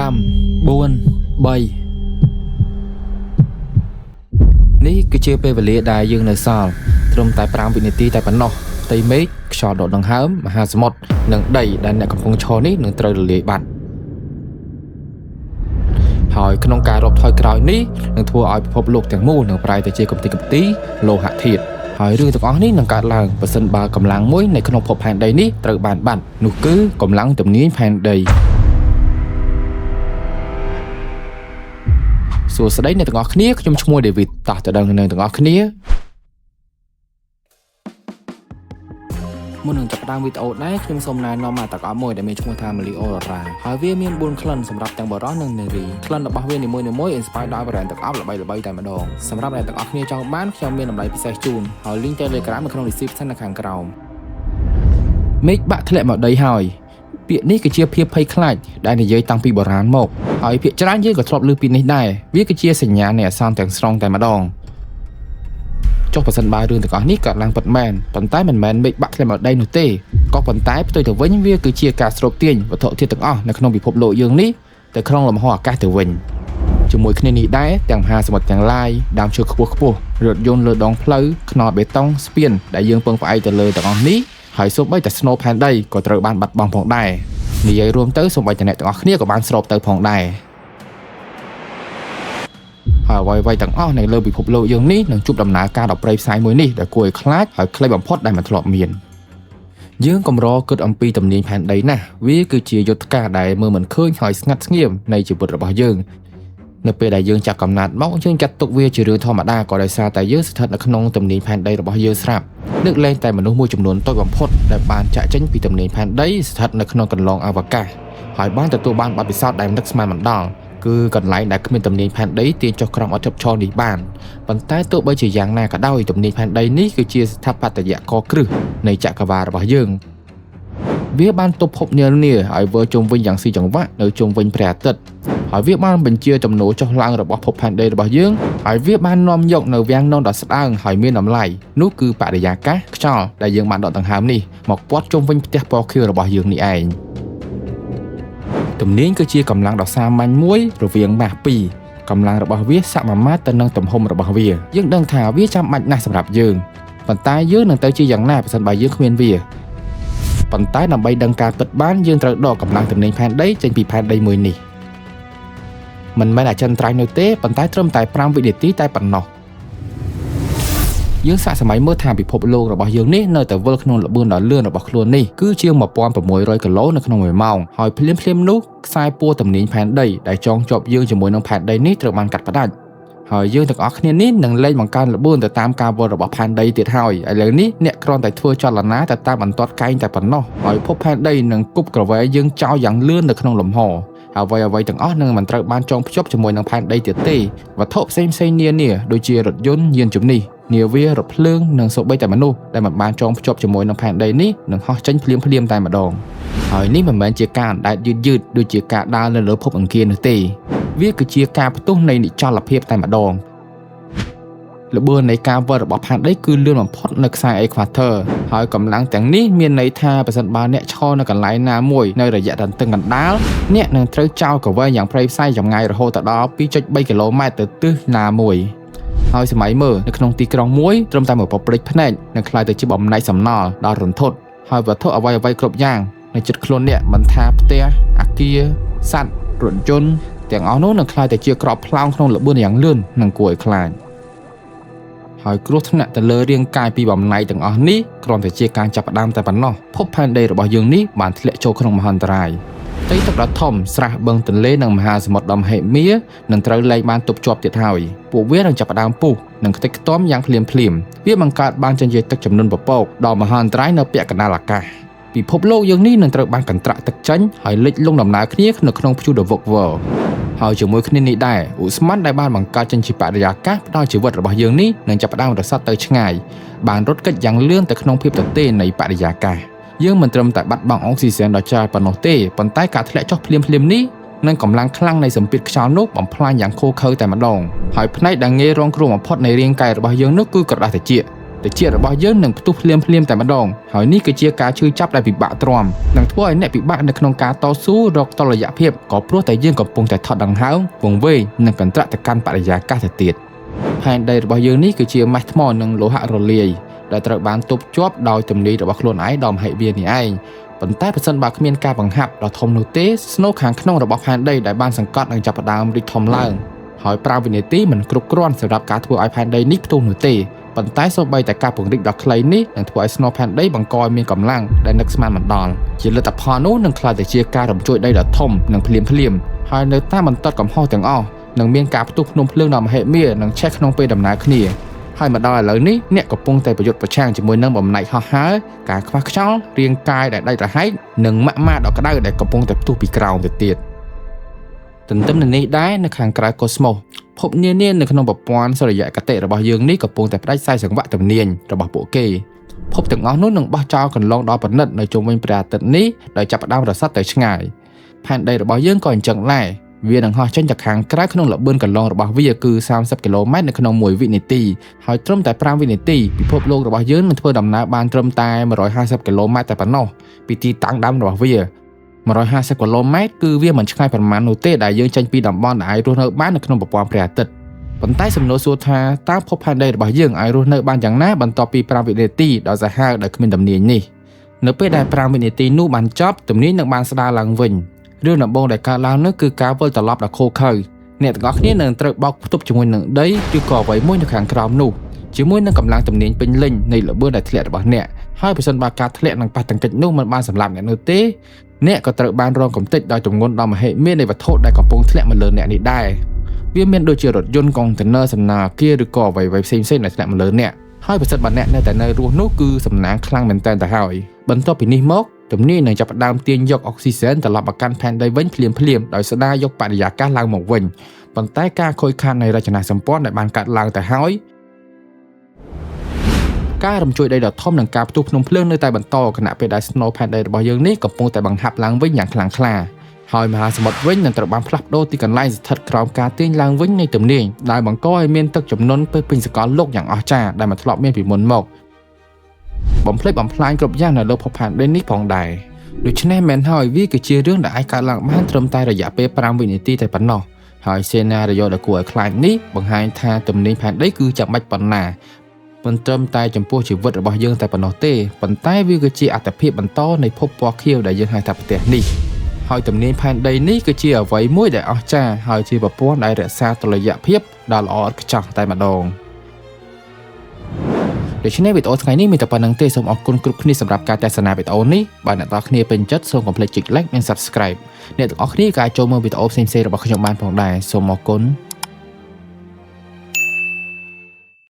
4 3នេះគឺជាពេលវេលាដែលយើងនៅសល់ត្រឹមតែ5វិនាទីតែប៉ុណ្ណោះផ្ទៃមេឃខ្យល់ដកដង្ហើមមហាសមុទ្រនិងដីដែលអ្នកកំពុងឈរនេះនឹងត្រូវរលាយបាត់ហើយក្នុងការរាប់ថយក្រោយនេះនឹងធ្វើឲ្យពិភពលោកទាំងមូលនឹងប្រែទៅជាកំទេចកំទីលោហៈធាតុហើយរឿងទាំងអស់នេះនឹងកើតឡើងបើសិនបើកម្លាំងមួយនៅក្នុងភពផែនដីនេះត្រូវបានបាត់នោះគឺកម្លាំងទំនាញផែនដីសួស្តីអ្នកទាំងអស់គ្នាខ្ញុំឈ្មោះ David តោះទៅដឹងនឹងទាំងអស់គ្នាមុននឹងចាប់ផ្ដើមវីដេអូដែរខ្ញុំសូមណែនាំមកទាំងអស់មួយដែលមានឈ្មោះថា Meliora ហើយវាមាន4ក្លិនសម្រាប់ទាំងបរិសុទ្ធនិងនារីក្លិនរបស់វានីមួយៗ inspire ដោយ brand ទាំងអស់ល្បីៗតែម្ដងសម្រាប់អ្នកទាំងអស់គ្នាចង់បានខ្ញុំមានតម្លៃពិសេសជូនហើយ link Telegram នៅក្នុង description នៅខាងក្រោមមេឃបាក់ធ្លាក់មកដីហើយពាក្យនេះគឺជាភាពភ័យខ្លាចដែលនិយាយតាំងពីបុរាណមកហើយពាក្យច្រើនយើងក៏ធ្លាប់ឮពីនេះដែរវាគឺជាសញ្ញានៃអាសន្នទាំងស្រុងតែម្ដងចុះបើសិនបើរឿងទាំងអស់នេះកើតឡើងពិតមែនប៉ុន្តែមិនមែនមេឃបាក់ធ្លាក់មកដីនោះទេក៏ប៉ុន្តែផ្ទុយទៅវិញវាគឺជាការស្រូបទាញវត្ថុធាតុទាំងអស់នៅក្នុងពិភពលោកយើងនេះទៅក្នុងលំហអាកាសទៅវិញជាមួយគ្នានេះដែរទាំងមហាសមុទ្រទាំងឡាយដើមឈើខ្ពស់ៗរថយន្តលើដងផ្លូវថ្នល់បេតុងស្ពានដែលយើងពឹងផ្អែកទៅលើទាំងអស់នេះហើយសូម្បីតែស្នូលផែនដីក៏ត្រូវបានបាត់បង់ផងដែរនិយាយរួមទៅសូម្បីតែអ្នកទាំងអស់គ្នាក៏បានស្រូបទៅផងដែរហើយអ្វីៗទាំងអស់នៅលើពិភពលោកយើងនេះនឹងជួបដំណើរការដ៏ព្រៃផ្សៃមួយនេះដែលគួរឲ្យខ្លាចហើយខ្លីបំផុតដែលមិនធ្លាប់មានយើងកម្រគិតអំពីទំនាញផែនដីណាស់វាគឺជាយុទ្ធការដែលមើលមិនឃើញហើយស្ងាត់ស្ងៀមនៃជីវិតរបស់យើងនៅពេលដែលយើងចាប់កំណត់មកយើងចាត់ទុកវាជារឿងធម្មតាក៏ដោយសារតែយើងស្ថិតនៅក្នុងទំនាញផែនដីរបស់យើងស្រាប់លើកលែងតែមនុស្សមួយចំនួនតូចបំផុតដែលបានចាក់ចេញពីទំនាញផែនដីស្ថិតនៅក្នុងកន្លងអវកាសហើយបានទទួលបានបទពិសោធន៍ដែលនឹកស្មានមិនដល់គឺកន្លែងដែលគ្មានទំនាញផែនដីទាញចុះក្រោមអត់ជប់ឈរនេះបានប៉ុន្តែទោះបីជាយ៉ាងណាក៏ដោយទំនាញផែនដីនេះគឺជាស្ថាបត្យករគ្រឹះនៃចក្រវាឡរបស់យើងវាបានទប់ភពនានាឲ្យវិលជុំវិញយ៉ាងស៊ីចង្វាក់នៅជុំវិញព្រះអាទិត្យហើយវាបានបញ្ជាទំនោរចុះឡើងរបស់ភពផែនដីរបស់យើងហើយវាបាននាំយកនៅវាំងននដ៏ស្ដើងហើយមានតម្លៃនោះគឺបរិយាកាសខ្យល់ដែលយើងបានដកដង្ហើមនេះមកព័ទ្ធជុំវិញផ្ទះពណ៌ខៀវរបស់យើងនេះឯងទំនាញគឺជាកម្លាំងដ៏សាមញ្ញមួយរវាងម៉ាស់2កម្លាំងរបស់វាសមាមាត្រទៅនឹងទំហំរបស់វាយើងដឹងថាវាចាំបាច់ណាស់សម្រាប់យើងប៉ុន្តែយើងនឹងទៅជាយ៉ាងណាបើសិនបើយើងគ្មានវាប៉ុន្តែដើម្បីដឹងការពិតបានយើងត្រូវដកកម្លាំងទំនាញផែនដីចេញពីផែនដីមួយនេះមិនមែនអចិន្ត្រៃយ៍នោះទេប៉ុន្តែត្រឹមតែ5វិនាទីតែប៉ុណ្ណោះយើងសាកសម័យមើលថាពិភពលោករបស់យើងនេះនៅតែវិលក្នុងល្បឿនដ៏លឿនរបស់ខ្លួននេះគឺជាង1600គីឡូនៅក្នុង1ម៉ោងហើយភ្លាមនោះខ្សែពួរទំនាញផែនដីដែលចងជាប់យើងជាមួយនឹងផែនដីនេះត្រូវបានកាត់ផ្តាច់ហើយយើងទាំងអស់គ្នានេះនឹងលែងបង្កើនល្បឿនទៅតាមការវិលរបស់ផែនដីទៀតហើយឥឡូវនេះអ្នកគ្រាន់តែធ្វើចលនាទៅតាមបន្ទាត់កែងតែប៉ុណ្ណោះហើយភពផែនដីនឹងគប់ក្រវ៉ែយើងចោលយ៉ាងលឿននៅក្នុងលំហអ្វីទាំងអស់នឹងមិនត្រូវបានចងភ្ជាប់ជាមួយនឹងផែនដីទៀតទេវត្ថុផ្សេងនានាដូចជារថយន្តយានជំនិះនាវារថភ្លើងនិងសូម្បីតែមនុស្សដែលមិនបានចងភ្ជាប់ជាមួយនឹងផែនដីនេះនឹងហោះចេញភ្លាមតែម្ដងហើយនេះមិនមែនជាការអណ្ដែតយឺតដូចជាការដើរនៅលើភពអង្គារនោះទេវាគឺជាការផ្ទុះនៃនិច្ចលភាពតែម្ដងល្បឿននៃការវិលរបស់ផែនដីគឺលឿនបំផុតនៅខ្សែ Equator ហើយកម្លាំងទាំងនេះមានន័យថាបើសិនបើអ្នកឈរនៅកន្លែងណាមួយនៅរយៈតន្ទឹងកណ្ដាលអ្នកនឹងត្រូវចោលកវែងយ៉ាងព្រៃផ្សៃចម្ងាយរហូតដល់ 2.3 គីឡូម៉ែត្រទៅទិសណាមួយហើយសម័យមើលនៅក្នុងទីក្រុងមួយត្រឹមតែមួយប្រព្រឹត្តភ្នែកនឹងក្លាយទៅជាបំណែកសំណល់ដល់រន្ធត់ហើយវត្ថុអ្វីគ្រប់យ៉ាងនៅជិតខ្លួនអ្នកមិនថាផ្ទះអគារសត្វរថយន្តទាំងអស់នោះនឹងក្លាយទៅជាក្របផ្លោងក្នុងល្បឿនយ៉ាងលឿននិងគួរឲ្យខ្លាចហើយគ្រោះថ្នាក់ទៅលើរាងកាយពីបំណែកទាំងអស់នេះគ្រាន់តែជាការចាប់ផ្ដើមតែប៉ុណ្ណោះភពផែនដីរបស់យើងនេះបានធ្លាក់ចូលក្នុងមហន្តរាយផ្ទៃទឹកដ៏ធំស្រះបឹងទន្លេនិងមហាសមុទ្រដ៏មហិមានឹងត្រូវលែងបានទប់ជាប់ទៀតហើយពួកវានឹងចាប់ផ្ដើមពុះនិងខ្ទេចខ្ទាំយ៉ាងភ្លាមវាបង្កើតបានជាទឹកចំនួនពពកដ៏មហន្តរាយនៅពាក់កណ្ដាលអាកាសពិភពលោកយើងនេះនឹងត្រូវបានកន្ត្រាក់ទឹកចេញហើយលិចលង់ដំណើរគ្នានៅក្នុងព្យុះដ៏វឹកវរហើយជាមួយគ្នានេះដែរឧស្ម័នដែលបានបង្កើតចេញជាបរិយាកាសផ្ដល់ជីវិតរបស់យើងនេះនឹងចាប់ផ្ដើមរសាត់ទៅឆ្ងាយបានរត់គេចយ៉ាងលឿនទៅក្នុងភាពទទេនៃបរិយាកាសយើងមិនត្រឹមតែបាត់បង់អុកស៊ីហ្សែនដ៏ច្រើនប៉ុណ្ណោះទេប៉ុន្តែការធ្លាក់ចុះភ្លាមនេះនិងកម្លាំងខ្លាំងនៃសម្ពាធខ្យល់នោះបំផ្លាញយ៉ាងឃោរឃៅតែម្ដងហើយផ្នែកដែលងាយរងគ្រោះបំផុតនៃរាងកាយរបស់យើងនោះគឺក្រដាសត្រជាក់ แต่เจี๊ยរបស់យើងនឹងផ្ទុះភ្លាមតែម្ដងហើយនេះគឺជាការឈឺចាប់ដែលពិបាកទ្រាំនឹងធ្វើឲ្យអ្នកពិបាកនៅក្នុងការតស៊ូរកតុល្យភាពក៏ព្រោះតែយើងកំពុងតែថត់ដង្ហើមវង្វេងនិងកន្ត្រាក់ទៅកាន់បរិយាកាសទៅទៀតផែនដីរបស់យើងនេះគឺជាម៉ាស់ថ្មនិងលោហៈរលាយដែលត្រូវបានទប់ជាប់ដោយទំនាយរបស់ខ្លួនឯងដ៏មហិមានេះឯងប៉ុន្តែប្រសិនបើគ្មានការបង្ហាត់ដ៏ធំនោះទេស្នូលខាងក្នុងរបស់ផែនដីដែលបានសង្កត់នឹងចាប់ផ្ដើមរីកធំឡើងហើយ5វិនាទីមិនគ្រប់គ្រាន់សម្រាប់ការធ្វើឲ្យផែនដីនេះផ្ទុះនោះទេប៉ុន្តែសូម្បីតែការពង្រីកដ៏ខ្លីនេះនឹងធ្វើឲ្យស្នូលផែនដីបង្កឲ្យមានកម្លាំងដែលនឹកស្មានមិនដល់ជាលទ្ធផលនោះនឹងក្លាយទៅជាការរំជួយដីដ៏ធំនិងភ្លាមហើយនៅតាមបន្ទាត់កំហុសទាំងអស់នឹងមានការផ្ទុះភ្នំភ្លើងដ៏មហិមានិងឆេះក្នុងពេលដំណើរគ្នាហើយមកដល់ឥឡូវនេះអ្នកកំពុងតែប្រយុទ្ធប្រឆាំងជាមួយនឹងបំណែកហោះហើរការខ្វះខ្យល់រាងកាយដែលដាច់រហែកនិងម៉ាក់ម៉ាដ៏ក្តៅដែលកំពុងតែផ្ទុះពីក្រោមទៅទៀតទន្ទឹមនឹងនេះដែរនៅខាងក្រៅកូស្មូសភពនានានៅក្នុងប្រព័ន្ធសុរិយគតិរបស់យើងនេះកំពុងតែផ្ដាច់ខ្សែសង្វាក់ទំនាញរបស់ពួកគេភពទាំងអស់នោះនឹងបោះចោលកន្លងដ៏ប្រណិតនៅជុំវិញព្រះអាទិត្យនេះដោយចាប់ផ្ដើមរសាត់ទៅឆ្ងាយផែនដីរបស់យើងក៏អញ្ចឹងដែរវានឹងហោះចេញទៅខាងក្រៅក្នុងល្បឿនកន្លងរបស់វាគឺ30គីឡូម៉ែត្រនៅក្នុង1វិនាទីហើយត្រឹមតែ5វិនាទីពិភពលោករបស់យើងនឹងធ្វើដំណើរបានត្រឹមតែ150គីឡូម៉ែត្រតែប៉ុណ្ណោះពីទីតាំងដើមរបស់វា150គីឡូម៉ែត្រគឺវាមិនឆ្ងាយប៉ុន្មាននោះទេដែលយើងចេញពីតំបន់ដែលអាចរស់នៅបាននៅក្នុងប្រព័ន្ធព្រះអាទិត្យប៉ុន្តែសំណួរសួរថាតើភពផែនដីរបស់យើងអាចរស់នៅបានយ៉ាងណាបន្ទាប់ពី5វិនាទីដ៏សាហាវដែលគ្មានទំនាញនេះនៅពេលដែល5វិនាទីនោះបានចប់ទំនាញនឹងបានស្ដារឡើងវិញរឿងដំបូងដែលកើតឡើងនោះគឺការវិលត្រឡប់ដល់ឃោរឃៅអ្នកទាំងអស់គ្នានឹងត្រូវបោកផ្ទប់ជាមួយនឹងដីឬក៏អ្វីមួយនៅខាងក្រោមនោះជាមួយនឹងកម្លាំងទំនាញពេញលេញនៃល្បឿនដែលធ្លាក់របស់អ្នកហើយប្រសិនបើការធ្លាក់នឹងប៉ះទង្គិចនោះមិនបានសម្លាប់អ្នកនោះទេអ្នកក៏ត្រូវបានរងកំទេចដោយទម្ងន់ដ៏មហិមានៃវត្ថុដែលកំពុងធ្លាក់មកលើអ្នកនេះដែរវាមានដូចជារថយន្តកុងតឺន័រសំណល់អគារឬក៏អ្វីៗផ្សេងៗដែលធ្លាក់មកលើអ្នកហើយប្រសិនបើអ្នកនៅតែនៅរស់នោះគឺសំណាងខ្លាំងមែនទែនទៅហើយបន្ទាប់ពីនេះមកទំនាញនឹងចាប់ផ្ដើមទាញយកអុកស៊ីហ្សែនត្រឡប់មកកាន់ផែនដីវិញភ្លាមដោយស្ដារយកបរិយាកាសឡើងមកវិញប៉ុន្តែការខូចខាតនៃរចនាសម្ព័ន្ធដែលបានកាត់ឡើងទៅហើយការរំជួយដីដ៏ធំនិងការផ្ទុះភ្នំភ្លើងនៅតែបន្តខណៈពេលដែលស្នូលផែនដីរបស់យើងនេះកំពុងតែបង្ហាប់ឡើងវិញយ៉ាងខ្លាំងក្លាហើយមហាសមុទ្រវិញនឹងត្រូវបានផ្លាស់ប្ដូរទីកន្លែងស្ថិតក្រោមការទាញឡើងវិញនៃទំនាញដែលបង្កឲ្យមានទឹកជំនន់ពេញសកលលោកយ៉ាងអស្ចារ្យដែលមិនធ្លាប់មានពីមុនមកបំផ្លិចបំផ្លាញគ្រប់យ៉ាងនៅលើភពផែនដីនេះផងដែរដូច្នេះមែនហើយវាគឺជារឿងដែលអាចកើតឡើងបានត្រឹមតែរយៈពេល5វិនាទីតែប៉ុណ្ណោះហើយសេណារីយ៉ូដ៏គួរឲ្យខ្លាចនេះបង្ហាញថាទំនាញផែនដីគឺចាំបាច់ប៉ុណ្ណាមិនត្រឹមតែចំពោះជីវិតរបស់យើងតែប៉ុណ្ណោះទេប៉ុន្តែវាគឺជាអត្ថប្រយោជន៍បន្តនៃភពពណ៌ខៀវដែលយើងហៅថាផ្ទះនេះហើយទំនាញផែនដីនេះគឺជាអ្វីមួយដែលអស្ចារ្យហើយជាប្រព័ន្ធដែលរក្សាតុល្យភាពដ៏ល្អឥតខ្ចោះតែម្ដងដូច្នេះវីដេអូថ្ងៃនេះមានតែប៉ុណ្្នឹងទេសូមអរគុណគ្រប់គ្នាសម្រាប់ការទស្សនាវីដេអូនេះបើអ្នកទាំងអស់គ្នាពេញចិត្តសូមកុំភ្លេចចុច like និង subscribe អ្នកទាំងអស់គ្នាក៏អាចចូលមើលវីដេអូផ្សេងៗរបស់ខ្ញុំបានផងដែរសូមអរគុណ